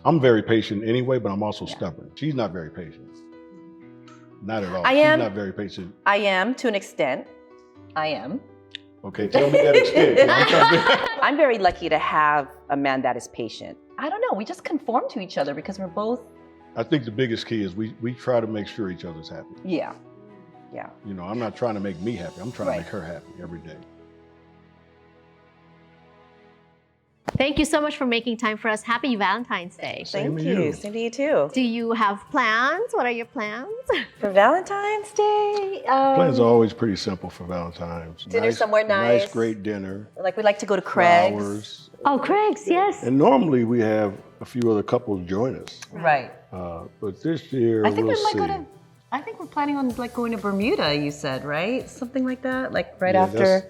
I'm very patient anyway, but I'm also stubborn. She's not very patient. Not at all. She's not very patient. I am to an extent. I am. Okay, tell me that extent. I'm very lucky to have a man that is patient. I don't know, we just conform to each other because we're both. I think the biggest key is we try to make sure each other's happy. Yeah. You know, I'm not trying to make me happy. I'm trying to make her happy every day. Thank you so much for making time for us. Happy Valentine's Day. Thank you. Same to you too. Do you have plans? What are your plans? For Valentine's Day? Plans are always pretty simple for Valentine's. Dinner somewhere nice. Nice, great dinner. Like we like to go to Craig's. Flowers. Oh, Craig's, yes. And normally we have a few other couples join us. Right. But this year, I think we'll we might see. go to. I think we're planning on like going to Bermuda. You said, right? Something like that. Like right Yeah, after.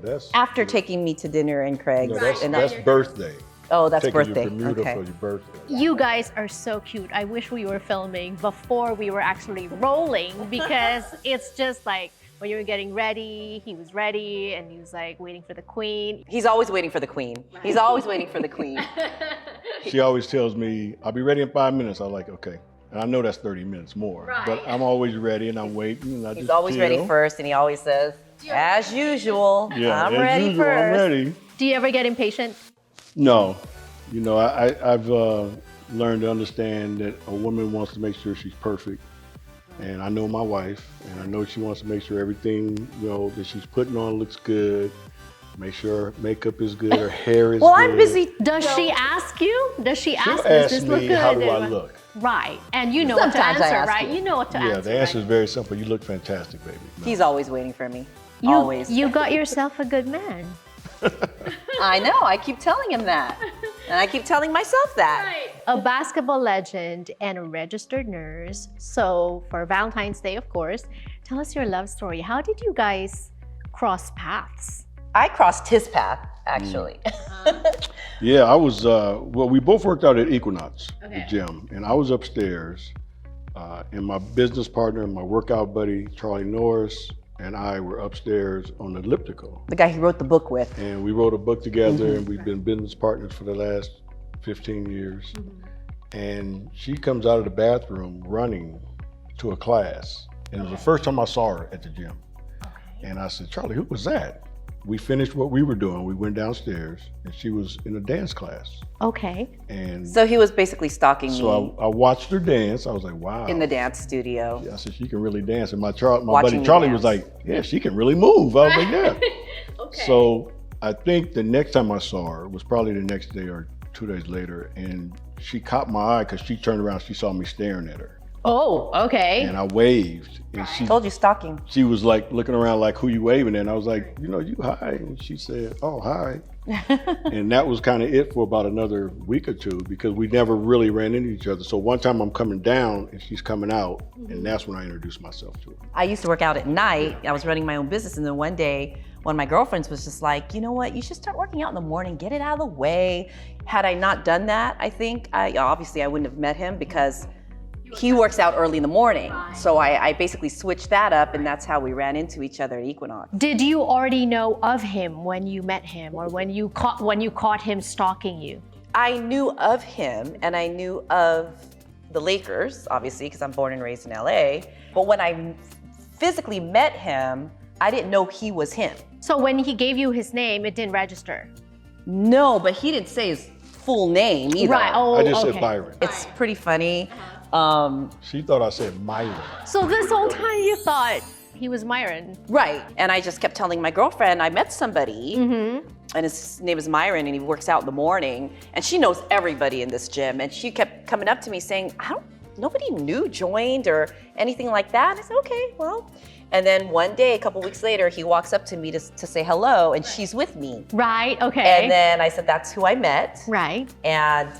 That's After taking me to dinner in Craig's. No, that's, and that's birthday. Oh, that's Taking birthday. You to Bermuda Okay. for your birthday. You guys are so cute. I wish we were filming before we were actually rolling because it's just like when you were getting ready, he was ready and he was like waiting for the queen. He's always waiting for the queen. He's always waiting for the queen. She always tells me, I'll be ready in 5 minutes. I'm like, okay. And I know that's 30 minutes more. Right. But I'm always ready and I'm waiting. And I He's just always ready chill. first, and he always says, as usual, Yeah, I'm as ready usual, first. I'm ready. Do you ever get impatient? No. You know, I've learned to understand that a woman wants to make sure she's perfect. And I know my wife, and I know she wants to make sure everything, you know, that she's putting on looks good. Make sure her makeup is good, her hair is Well, good. I'm busy. Does she ask you? Does she She'll ask, does ask this look me, good? how do I look? Right. And you know what to Sometimes I answer, ask right? you. You know what to Yeah, answer. the answer is right? very simple. You look fantastic, baby. No. He's always waiting for me. You, always. You got yourself a good man. I know. I keep telling him that. And I keep telling myself that. A basketball legend and a registered nurse. So for Valentine's Day, of course, tell us your love story. How did you guys cross paths? I crossed his path, actually. Yeah, I was, well, we both worked out at Equinox, the gym, and I was upstairs, and my business partner and my workout buddy, Charlie Norris, and I were upstairs on the elliptical. The guy he wrote the book with. And we wrote a book together, and we've been business partners for the last 15 years. And she comes out of the bathroom running to a class. And it was the first time I saw her at the gym. And I said, Charlie, who was that? We finished what we were doing. We went downstairs, and she was in a dance class. Okay. And So he was basically stalking me so I watched her dance. I was like, wow. in the dance studio. I said, she can really dance. And my Watching buddy me Charlie dance. was like, yeah, she can really move. I was like, yeah. So I think the next time I saw her was probably the next day or 2 days later. And she caught my eye because she turned around, she saw me staring at her. Oh, okay. And I waved. And she Told you stalking. she was like looking around like, who you waving at? And I was like, you know, you hi. And she said, oh, hi. And that was kind of it for about another week or two because we never really ran into each other. So one time I'm coming down and she's coming out, and that's when I introduced myself to her. I used to work out at night. I was running my own business, and then one day, one of my girlfriends was just like, you know what, you should start working out in the morning, get it out of the way. Had I not done that, I think, obviously I wouldn't have met him because he works out early in the morning. So I basically switched that up, and that's how we ran into each other at Equinox. Did you already know of him when you met him or when you caught him stalking you? I knew of him, and I knew of the Lakers, obviously, because I'm born and raised in LA. But when I physically met him, I didn't know he was him. So when he gave you his name, it didn't register? No, but he didn't say his full name either. Right, oh, I just okay. said Byron. It's pretty funny. She thought I said Myron. So this whole time you thought he was Myron? Right, and I just kept telling my girlfriend, I met somebody, and his name is Myron, and he works out in the morning, and she knows everybody in this gym, and she kept coming up to me saying, nobody new joined or anything like that. And I said, okay, well. And then one day, a couple weeks later, he walks up to me to say hello, and she's with me. Right, okay. And then I said, that's who I met. Right. And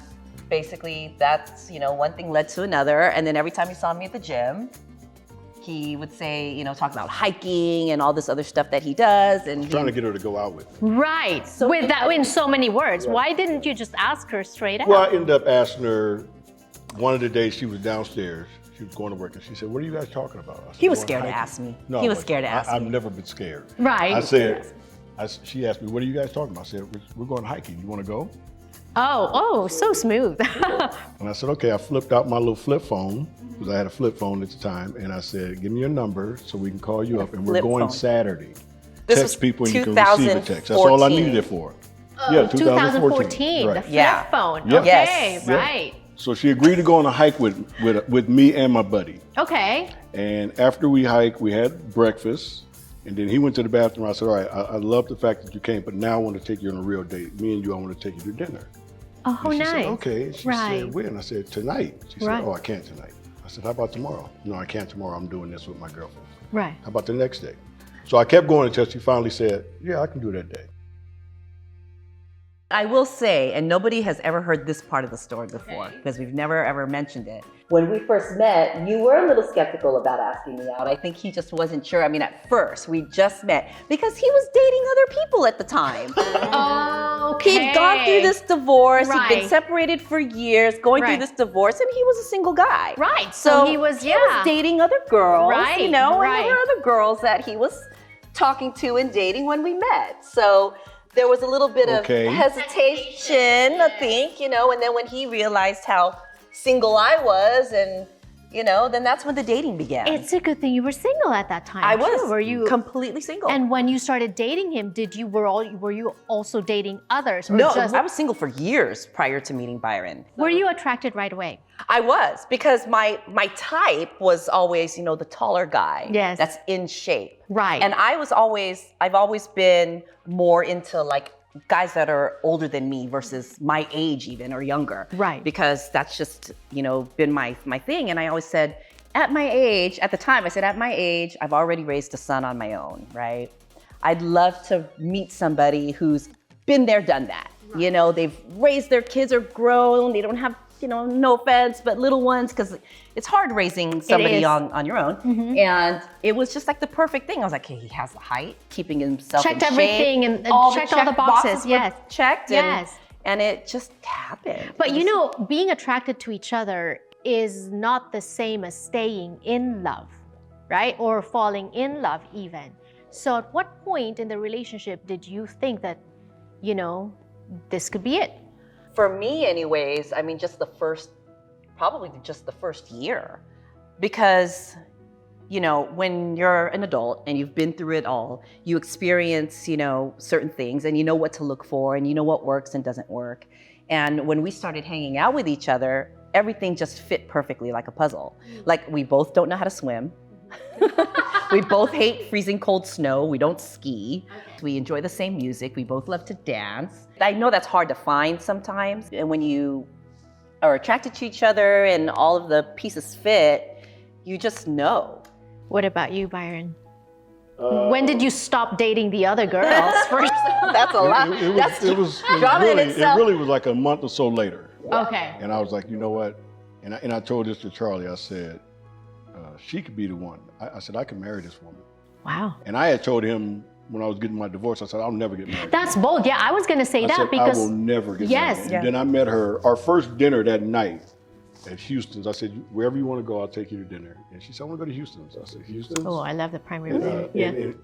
basically that's, one thing led to another. And then every time he saw me at the gym, he would say, talk about hiking and all this other stuff that he does. And Trying to get her to go out with me. Right, So with that in so many words. Why didn't you just ask her straight out? Well, I ended up asking her one of the days she was downstairs. She was going to work, and she said, what are you guys talking about? I said, he was "Going scared to hiking." ask me. No, He was scared to ask I've me. never been scared. Right. I said, she asked me, what are you guys talking about? I said, we're going hiking. You want to go? Oh, so smooth. And I said, okay, I flipped out my little flip phone, because I had a flip phone at the time, and I said, give me your number so we can call you up, and we're Flip going phone. Saturday. This Text was people and you can receive a text. That's all I needed it for. Yeah, 2014, Right. the flip Yeah. phone. Yep. Okay, Yes. Yeah. right. So she agreed to go on a hike with me and my buddy. Okay. And after we hiked, we had breakfast. And then he went to the bathroom. I said, all right, I love the fact that you came, but now I want to take you on a real date. Me and you, I want to take you to dinner. Oh, And she nice. said, okay. She Right. said, when? I said, tonight. She said, Right. oh, I can't tonight. I said, how about tomorrow? No, I can't tomorrow. I'm doing this with my girlfriend. Right. How about the next day? So I kept going until she finally said, yeah, I can do that day. I will say, and nobody has ever heard this part of the story before, because we've never ever mentioned it. When we first met, you were a little skeptical about asking me out. I think he just wasn't sure. I mean, at first, we just met because he was dating other people at the time. Okay. He'd gone through this divorce. He'd Right. been separated for years, going Right. through this divorce, and he was a single guy. Right. So he was, he was dating other girls, Right, you know, right. and there were other girls that he was talking to and dating when we met. So there was a little bit Okay. of hesitation, I think, you know, and then when he realized how single I was, and you know, then that's when the dating began. It's a good thing you were single at that time. I too. was Were you? completely single. And when you started dating him, were you also dating others? Or no, just, I was single for years prior to meeting Byron. were you attracted right away? I was, because my type was always, you know, the taller guy. Yes. That's in shape. Right. And I've always been more into like guys that are older than me versus my age even, or younger. Right. Because that's just, you know, been my thing. And I always said, at my age, at the time I said, at my age, I've already raised a son on my own, right? I'd love to meet somebody who's been there, done that. Right. You know, they've raised their kids, are grown, they don't have, you know, no offense, but little ones, because it's hard raising somebody on your own. Mm-hmm. And it was just like the perfect thing. I was like, hey, he has the height, keeping himself Checked in shape. everything and checked all the check boxes, were yes. checked. Yes. And it just happened. But you know, being attracted to each other is not the same as staying in love, right? Or falling in love even. So at what point in the relationship did you think that, you know, this could be it? For me anyways, I mean, probably just the first year. Because, you know, when you're an adult and you've been through it all, you experience, you know, certain things and you know what to look for and you know what works and doesn't work. And when we started hanging out with each other, everything just fit perfectly like a puzzle. Like, we both don't know how to swim. We both hate freezing cold snow. We don't ski. We enjoy the same music. We both love to dance. I know that's hard to find sometimes. And when you are attracted to each other and all of the pieces fit, you just know. What about you, Byron? When did you stop dating the other girls first? That's a lot. It was drama in really, itself. it really was like a month or so later. Okay. And I was like, you know what? And I told this to Charlie. I said, she could be the one. I said, I can marry this woman. Wow. And I had told him when I was getting my divorce, I said, I'll never get married. That's bold. Yeah, I was going to say I that said, because I will never get Yes. married. Yeah. And then I met her, our first dinner that night at Houston's. I said, wherever you want to go, I'll take you to dinner. And she said, I want to go to Houston's. I said, Houston's? Oh, I love the primary.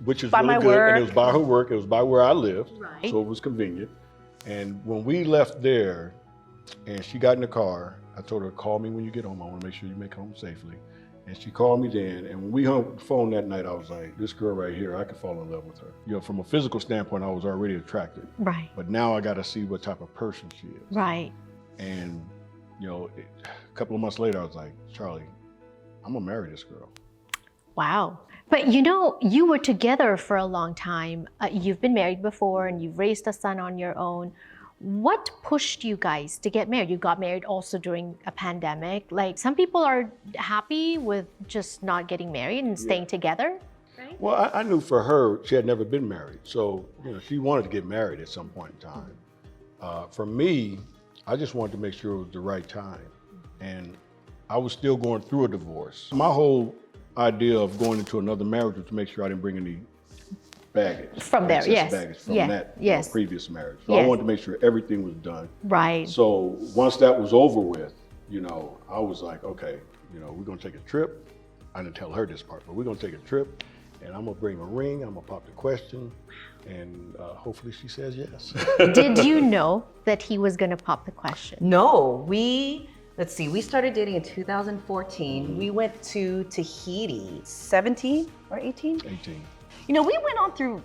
Which is By really my good. work. And it was by her work. It was by where I lived. Right. So it was convenient. And when we left there and she got in the car, I told her, call me when you get home. I want to make sure you make it home safely. And she called me then. And when we hung up the phone that night, I was like, this girl right here, I could fall in love with her. You know, from a physical standpoint, I was already attracted. Right. But now I got to see what type of person she is. Right. And, you know, a couple of months later, I was like, Charlie, I'm going to marry this girl. Wow. But you know, you were together for a long time. You've been married before and you've raised a son on your own. What pushed you guys to get married? You got married also during a pandemic. Like, some people are happy with just not getting married and staying together. Right? Well, I knew for her, she had never been married. So, you know, she wanted to get married at some point in time. For me, I just wanted to make sure it was the right time. And I was still going through a divorce. My whole idea of going into another marriage was to make sure I didn't bring any baggage. From there, excess yes. baggage from Yeah, that yes. previous marriage. So Yes. I wanted to make sure everything was done. Right. So once that was over with, you know, I was like, okay, you know, we're gonna take a trip. I didn't tell her this part, but we're gonna take a trip and I'm gonna bring a ring, I'm gonna pop the question, and hopefully she says yes. Did you know that he was going to pop the question? No, let's see, we started dating in 2014. We went to Tahiti, 17 or 18? 18. You know, we went on through,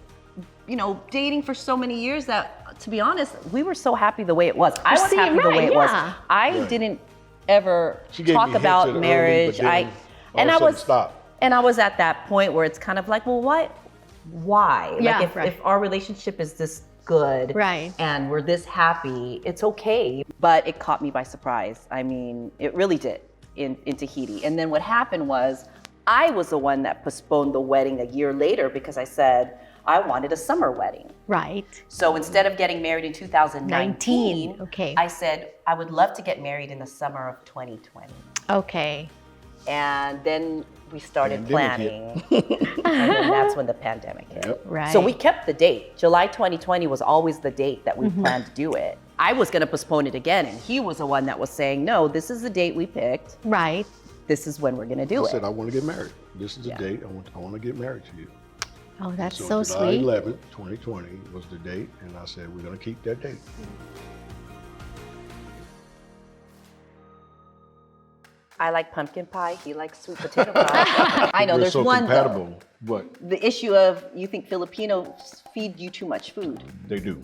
dating for so many years that, to be honest, we were so happy the way it was. I was happy the way it was. I didn't ever talk about marriage. And I was at that point where it's kind of like, well, why? Yeah, like if our relationship is this good and we're this happy, it's okay. But it caught me by surprise. I mean, it really did in Tahiti. And then what happened was I was the one that postponed the wedding a year later because I said I wanted a summer wedding. Right. So instead of getting married in 2019, I said I would love to get married in the summer of 2020. Okay. And then we started planning. And then that's when the pandemic hit. Yep. Right. So we kept the date. July 2020 was always the date that we planned to do it. I was going to postpone it again, and he was the one that was saying, no, this is the date we picked. Right. This is when we're going to do it. I said, I want to get married. This is the date. I want to get married to you. Oh, that's So so July sweet. 11th, 2020 was the date, and I said, we're going to keep that date. I like pumpkin pie. He likes sweet potato pie. I know We're there's so one compatible. though. What? The issue of you think Filipinos feed you too much food. They do.